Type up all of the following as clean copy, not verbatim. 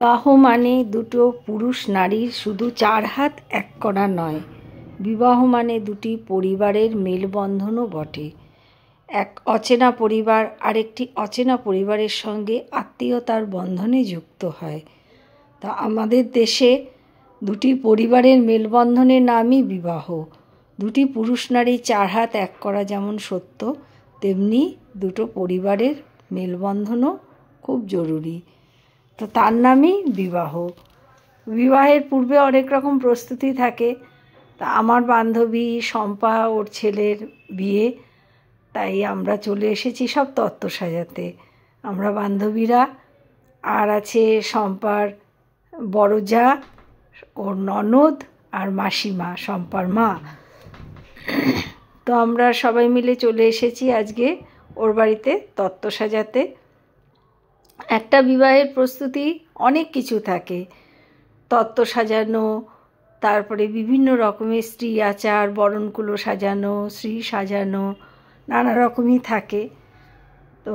বিবাহ মানে দুটো পুরুষ নারীর শুধু চার হাত এক করা নয়, বিবাহ মানে দুটি পরিবারের মেলবন্ধনও বটে। এক অচেনা পরিবার আরেকটি অচেনা পরিবারের সঙ্গে আত্মীয়তার বন্ধনে যুক্ত হয়। তা আমাদের দেশে দুটি পরিবারের মেলবন্ধনের নামই বিবাহ। দুটি পুরুষ নারী চার হাত এক করা যেমন সত্য, তেমনি দুটো পরিবারের মেলবন্ধনও খুব জরুরি। তো তার নামই বিবাহ। বিবাহের পূর্বে অনেক রকম প্রস্তুতি থাকে। তা আমার বান্ধবী শম্পা, ওর ছেলের বিয়ে, তাই আমরা চলে এসেছি সব তত্ত্ব সাজাতে। আমরা বান্ধবীরা, আর আছে শম্পার বড় জা, ওর ননদ আর মাসিমা, শম্পার মা। তো আমরা সবাই মিলে চলে এসেছি আজকে ওর বাড়িতে তত্ত্ব সাজাতে। একটা বিবাহের প্রস্তুতি অনেক কিছু থাকে, তত্ত্ব সাজানো, তারপরে বিভিন্ন রকমের স্ত্রী আচার, বরণকুলো সাজানো, শ্রী সাজানো, নানা রকমই থাকে। তো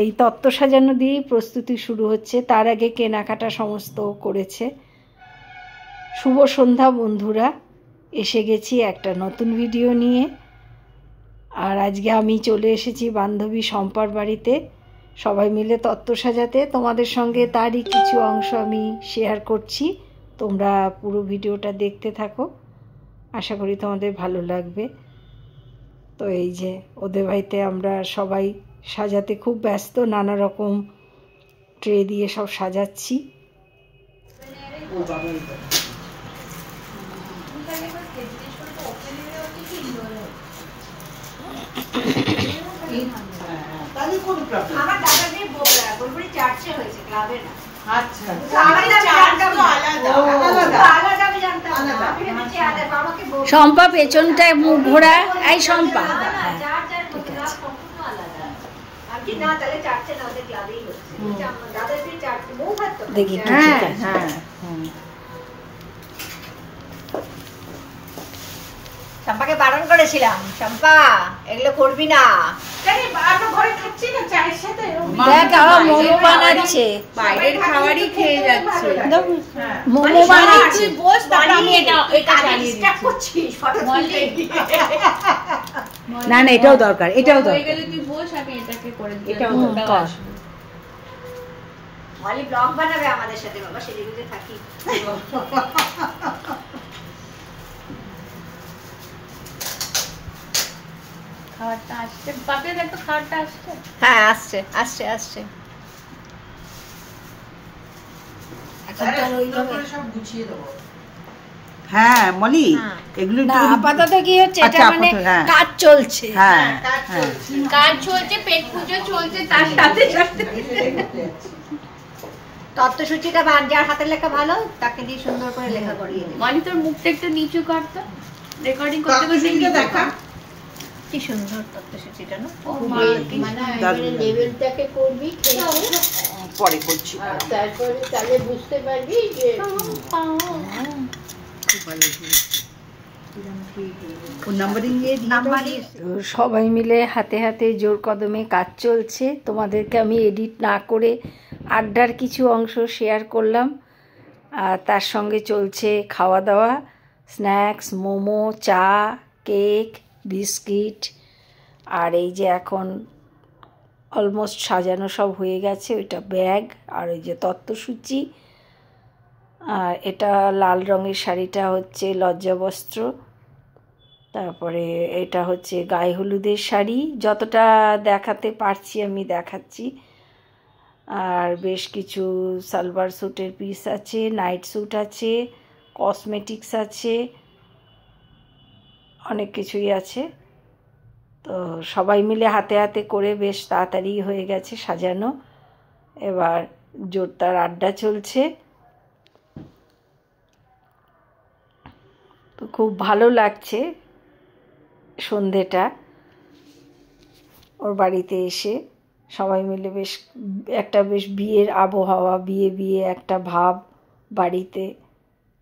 এই তত্ত্ব সাজানো দিয়েই প্রস্তুতি শুরু হচ্ছে। তার আগে কেনাকাটা সমস্ত করেছে। শুভ সন্ধ্যা বন্ধুরা, এসে গেছি একটা নতুন ভিডিও নিয়ে। আর আজকে আমি চলে এসেছি বান্ধবী শম্পার বাড়িতে সবাই মিলে তত্ত্ব সাজাতে। তোমাদের সঙ্গে তারই কিছু অংশ আমি শেয়ার করছি, তোমরা পুরো ভিডিওটা দেখতে থাকো, আশা করি তোমাদের ভালো লাগবে। তো এই যে ওদের বাড়িতে আমরা সবাই সাজাতে খুব ব্যস্ত, নানা রকম ট্রে দিয়ে সব সাজাচ্ছি। আমার দাদাদের বোলপুরি চার্চে হয়েছে, ক্লাবে না। আচ্ছা, শম্পা পেছনটায় মুখ ঘোরা। এই শম্পা, দেখি শম্পাকে বারণ করেছিলাম, শম্পা এগুলো করবি না। মোমো বানাচ্ছে, বাইরের খাবারই খেয়ে যাচ্ছে। মোমো বানাচ্ছে। না না, এটাও দরকার, এটাও দরকার। তুই বস, আমি এটাকে করে দিই। এটাও দরকার। মলি ব্লগ বানাবে আমাদের সাথে, বাবা সেদিকে থাকি। খাবারটা আসছে, বাপের একটু খাবারটা আসছে। হ্যাঁ আসছে আসছে আসছে। হ্যাঁ মলি, এগুলো না আপাতত কি হচ্ছে, এটা মানে কাজ চলছে। হ্যাঁ কাজ চলছে, পেট পুজো চলছে, তার সাথে সাথে তত্ত্বসূচিটা যার হাতের লেখা ভালো তাকে দিয়ে সুন্দর করে লেখা করিয়ে দিই। মানে তোর মুখটা একটু নিচু করতো, রেকর্ডিং করতে করতে দেখা। কি সুন্দর তত্ত্বসূচিটা না। মানে লেভেলটাকে করবি, পরে করছি, তারপরে তাহলে বুঝতে পারবি যে সবাই মিলে হাতে হাতে জোর কদমে কাজ চলছে। তোমাদেরকে আমি এডিট না করে আড্ডার কিছু অংশ শেয়ার করলাম। আর তার সঙ্গে চলছে খাওয়া দাওয়া, স্ন্যাক্স, মোমো, চা, কেক, বিস্কিট। আর এই যে এখন অলমোস্ট সাজানো সব হয়ে গেছে, ওইটা ব্যাগ, আর ওই যে তত্ত্বসূচি। আর এটা লাল রঙের শাড়িটা হচ্ছে লজ্জাবস্ত্র। তারপরে এটা হচ্ছে গায়ে হলুদের শাড়ি, যতটা দেখাতে পারছি আমি দেখাচ্ছি। আর বেশ কিছু সালোয়ার স্যুটের পিস আছে, নাইট স্যুট আছে, কসমেটিক্স আছে, অনেক কিছুই আছে। তো সবাই মিলে হাতে হাতে করে বেশ তাড়াতাড়ি হয়ে গেছে সাজানো। এবার জোরদার আড্ডা চলছে। তো খুব ভালো লাগছে সন্ধেটা ওর বাড়িতে এসে। সবাই মিলে বেশ একটা বেশ বিয়ের আবহাওয়া, বিয়ে বিয়ে একটা ভাব বাড়িতে।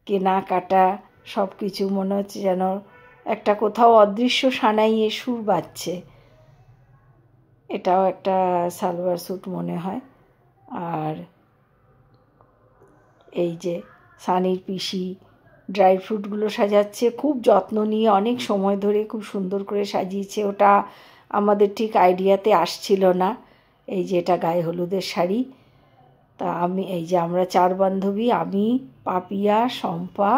কেনাকাটা সব কিছু মনে হচ্ছে যেন একটা কোথাও অদৃশ্য সানাইয়ে সুর বাজছে। এটাও একটা সালোয়ার স্যুট মনে হয়। আর এই যে সানির পিসি ড্রাই ফ্রুটগুলো সাজাচ্ছে, খুব যত্ন নিয়ে অনেক সময় ধরে খুব সুন্দর করে সাজিয়েছে। ওটা আমাদের ঠিক আইডিয়াতে আসছিল না। এই যে এটা গায়ে হলুদের শাড়ি। তা আমি এই যে আমরা 4 বান্ধবী, আমি, পাপিয়া, শম্পা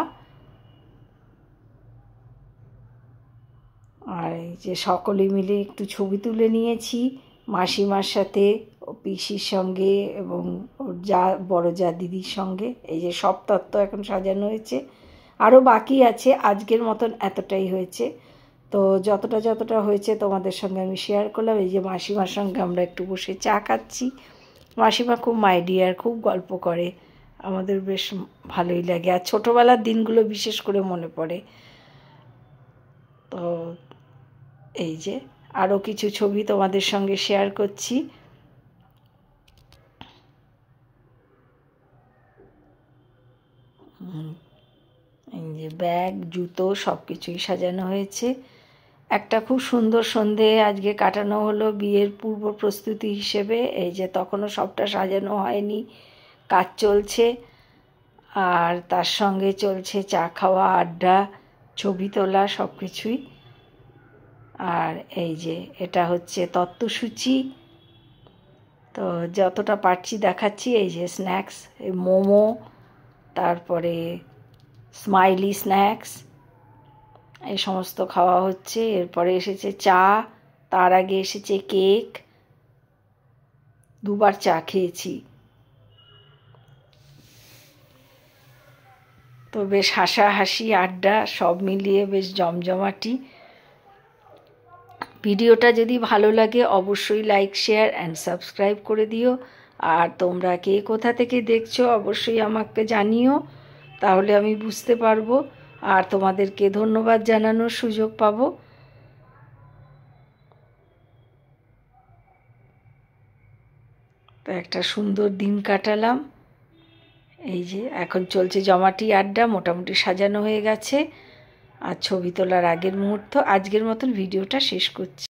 আর এই যে সকলে মিলে একটু ছবি তুলে নিয়েছি মাসিমার সাথে, ও পিসির সঙ্গে এবং ওর যা বড় যা দিদির সঙ্গে। এই যে সব তত্ত্ব এখন সাজানো হয়েছে, আরও বাকি আছে। আজকের মতন এতটাই হয়েছে, তো যতটা হয়েছে তোমাদের সঙ্গে আমি শেয়ার করলাম। এই যে মাসিমার সঙ্গে আমরা একটু বসে চা খাচ্ছি। মাসিমা খুব মাই ডিয়ার, খুব গল্প করে, আমাদের বেশ ভালোই লাগে। আর ছোটোবেলার দিনগুলো বিশেষ করে মনে পড়ে। তো এই যে আরও কিছু ছবি তোমাদের সঙ্গে শেয়ার করছি। এই যে ব্যাগ, জুতো সব কিছুই সাজানো হয়েছে। একটা খুব সুন্দর সন্ধে আজকে কাটানো হলো বিয়ের পূর্ব প্রস্তুতি হিসেবে। এই যে তখনও সবটা সাজানো হয়নি, কাজ চলছে, আর তার সঙ্গে চলছে চা খাওয়া, আড্ডা, ছবি তোলা, সব কিছুই। আর এই যে এটা হচ্ছে তত্ত্বসূচি, তো যতটা পারছি দেখাচ্ছি। এই যে স্ন্যাক্স, এই মোমো, তারপরে স্মাইলি স্ন্যাক্স, এই সমস্ত খাওয়া হচ্ছে। এরপরে এসেছে চা, তার আগে এসেছে কেক, 2বার চা খেয়েছি। তো বেশ হাসাহাসি আড্ডা সব মিলিয়ে বেশ জমজমাটি। ভিডিওটা যদি ভালো লাগে অবশ্যই লাইক, শেয়ার অ্যান্ড সাবস্ক্রাইব করে দিও। আর তোমরা কে কোথা থেকে দেখছো অবশ্যই আমাকে জানিও, তাহলে আমি বুঝতে পারবো আর তোমাদেরকে ধন্যবাদ জানানোর সুযোগ পাবো। তো একটা সুন্দর দিন কাটালাম। এই যে এখন চলছে জমাটি আড্ডা, মোটামুটি সাজানো হয়ে গেছে আর ছবি তোলার আগের মুহূর্ত। আজকের মতন ভিডিওটা শেষ করছি।